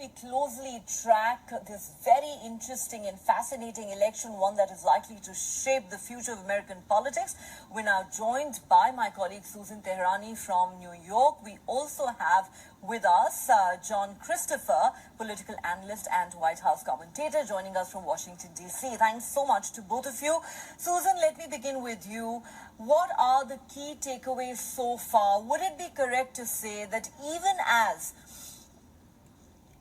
we closely track this very interesting and fascinating election, one that is likely to shape the future of American politics. We're now joined by my colleague Susan Teherani from New York. We also have with us John Christopher, political analyst and White House commentator, joining us from Washington, D.C. Thanks so much to both of you. Susan, let me begin with you. What are the key takeaways so far? Would it be correct to say that even as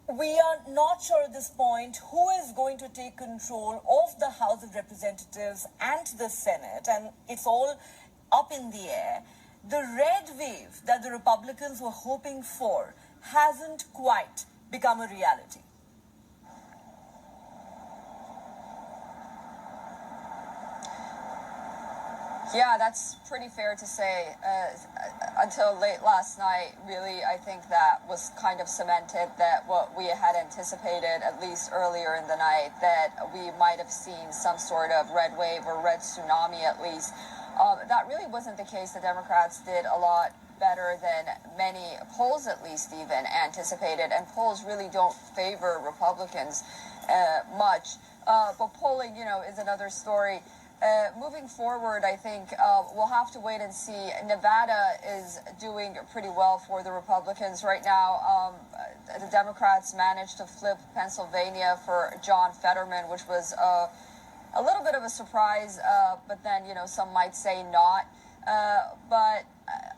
we are not sure at this point who is going to take control of the House of Representatives and the Senate, and it's all up in the air, the red wave that the Republicans were hoping for hasn't quite become a reality? Yeah, that's pretty fair to say. Until late last night, really, I think that was kind of cemented that what we had anticipated, at least earlier in the night, that we might have seen some sort of red wave or red tsunami at least. That really wasn't the case. The Democrats did a lot better than many polls, at least even, anticipated. And polls really don't favor Republicans much. But polling, is another story. Moving forward, I think we'll have to wait and see. Nevada is doing pretty well for the Republicans right now. The Democrats managed to flip Pennsylvania for John Fetterman, which was a little bit of a surprise, but then, some might say not. But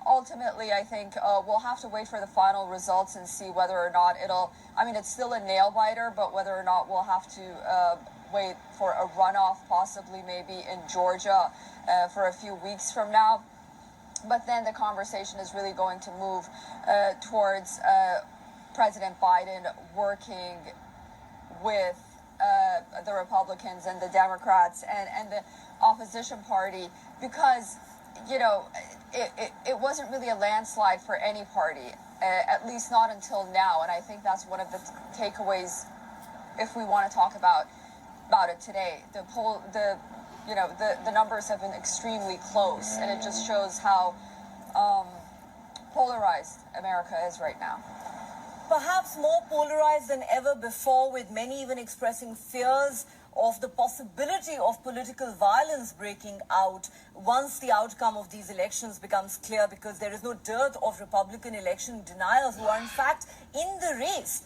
ultimately, I think we'll have to wait for the final results and see whether or not it's still a nail-biter, but whether or not we'll have to wait for a runoff, possibly maybe in Georgia for a few weeks from now. But then the conversation is really going to move towards President Biden working with the Republicans and the Democrats and the opposition party, because, it wasn't really a landslide for any party, at least not until now. And I think that's one of the takeaways if we want to talk about it today. The numbers have been extremely close, and it just shows how polarized America is right now. Perhaps more polarized than ever before, with many even expressing fears of the possibility of political violence breaking out once the outcome of these elections becomes clear, because there is no dearth of Republican election deniers who are in fact in the race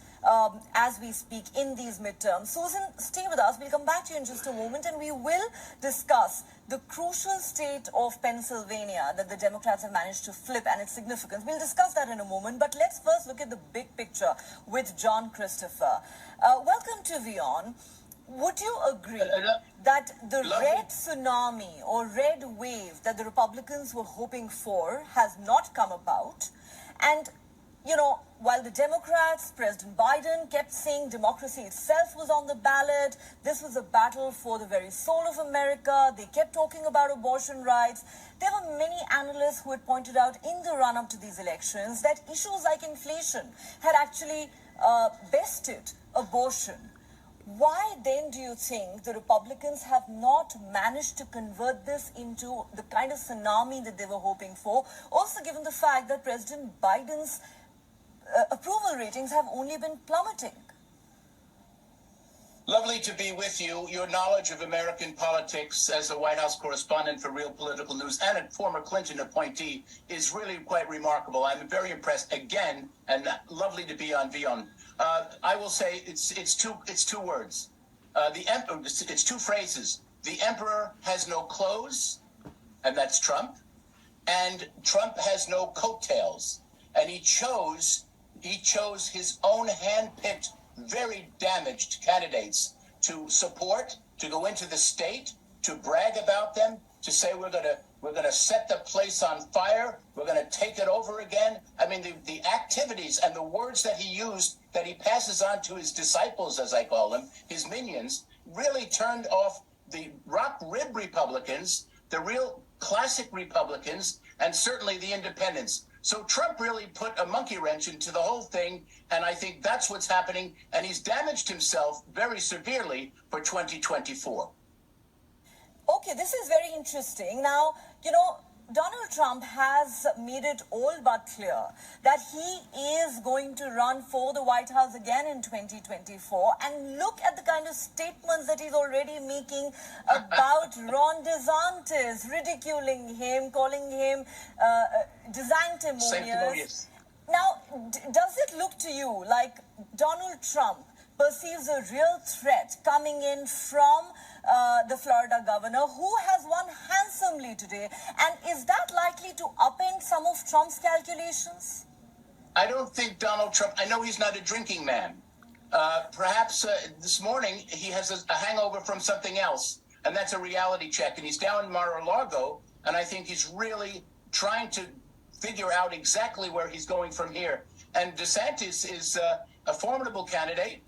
as we speak in these midterms. Susan, stay with us. We'll come back to you in just a moment, and we will discuss the crucial state of Pennsylvania that the Democrats have managed to flip and its significance. We'll discuss that in a moment, but let's first look at the big picture with John Christopher. Welcome to WION. Would you agree that the red tsunami or red wave that the Republicans were hoping for has not come about? And while the Democrats, President Biden, kept saying democracy itself was on the ballot, this was a battle for the very soul of America. They kept talking about abortion rights. There were many analysts who had pointed out in the run-up to these elections that issues like inflation had actually bested abortion. Why then do you think the Republicans have not managed to convert this into the kind of tsunami that they were hoping for? Also, given the fact that President Biden's approval ratings have only been plummeting. Lovely to be with you. Your knowledge of American politics as a White House correspondent for Real Political News and a former Clinton appointee is really quite remarkable. I'm very impressed again, and lovely to be on WION. I will say it's two words. It's two phrases. The emperor has no clothes, and that's Trump, and Trump has no coattails, and he chose his own hand-picked, very damaged candidates to support, to go into the state, to brag about them, to say we're gonna set the place on fire, we're gonna take it over again. I mean, the activities and the words that he used, that he passes on to his disciples, as I call them, his minions, really turned off the rock rib Republicans, the real classic Republicans, and certainly the independents. So Trump really put a monkey wrench into the whole thing, and I think that's what's happening, and he's damaged himself very severely for 2024. Okay, this is very interesting. Now, Donald Trump has made it all but clear that he is going to run for the White House again in 2024. And look at the kind of statements that he's already making about Ron DeSantis, ridiculing him, calling him sanctimonious. Now, does it look to you like Donald Trump perceives a real threat coming in from the Florida governor, who has won handsomely today? And is that likely to upend some of Trump's calculations? I don't think Donald Trump, I know he's not a drinking man. Perhaps this morning he has a hangover from something else, and that's a reality check. And he's down in Mar-a-Lago, and I think he's really trying to figure out exactly where he's going from here. And DeSantis is a formidable candidate.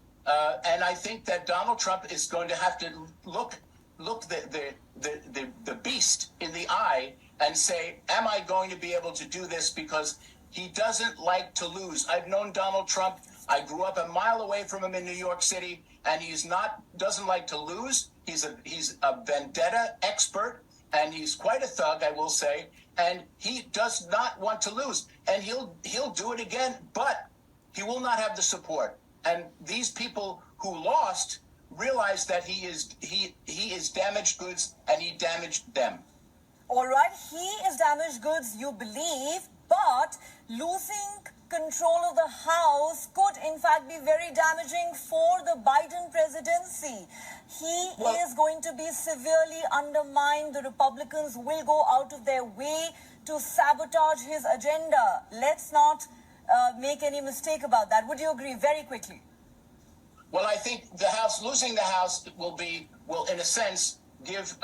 And I think that Donald Trump is going to have to look the beast in the eye and say, am I going to be able to do this? Because he doesn't like to lose. I've known Donald Trump. I grew up a mile away from him in New York City, and doesn't like to lose. He's a vendetta expert, and he's quite a thug, I will say. And he does not want to lose, and he'll do it again, but he will not have the support. And these people who lost realize that he is damaged goods, and he damaged them. All right, he is damaged goods, you believe, but losing control of the House could in fact be very damaging for the Biden presidency. He is going to be severely undermined. The Republicans will go out of their way to sabotage his agenda. Let's not make any mistake about that. Would you agree? Very quickly. Well, I think losing the House will in a sense give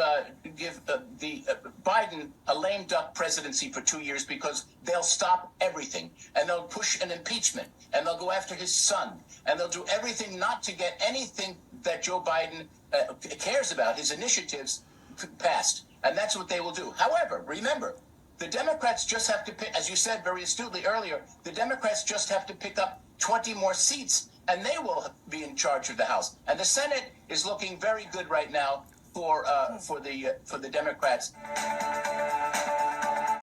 Biden a lame duck presidency for 2 years, because they'll stop everything, and they'll push an impeachment, and they'll go after his son, and they'll do everything not to get anything that Joe Biden cares about, his initiatives, passed. And that's what they will do. However, remember, the Democrats just have to pick, as you said very astutely earlier, the Democrats just have to pick up 20 more seats, and they will be in charge of the House. And the Senate is looking very good right now for the Democrats.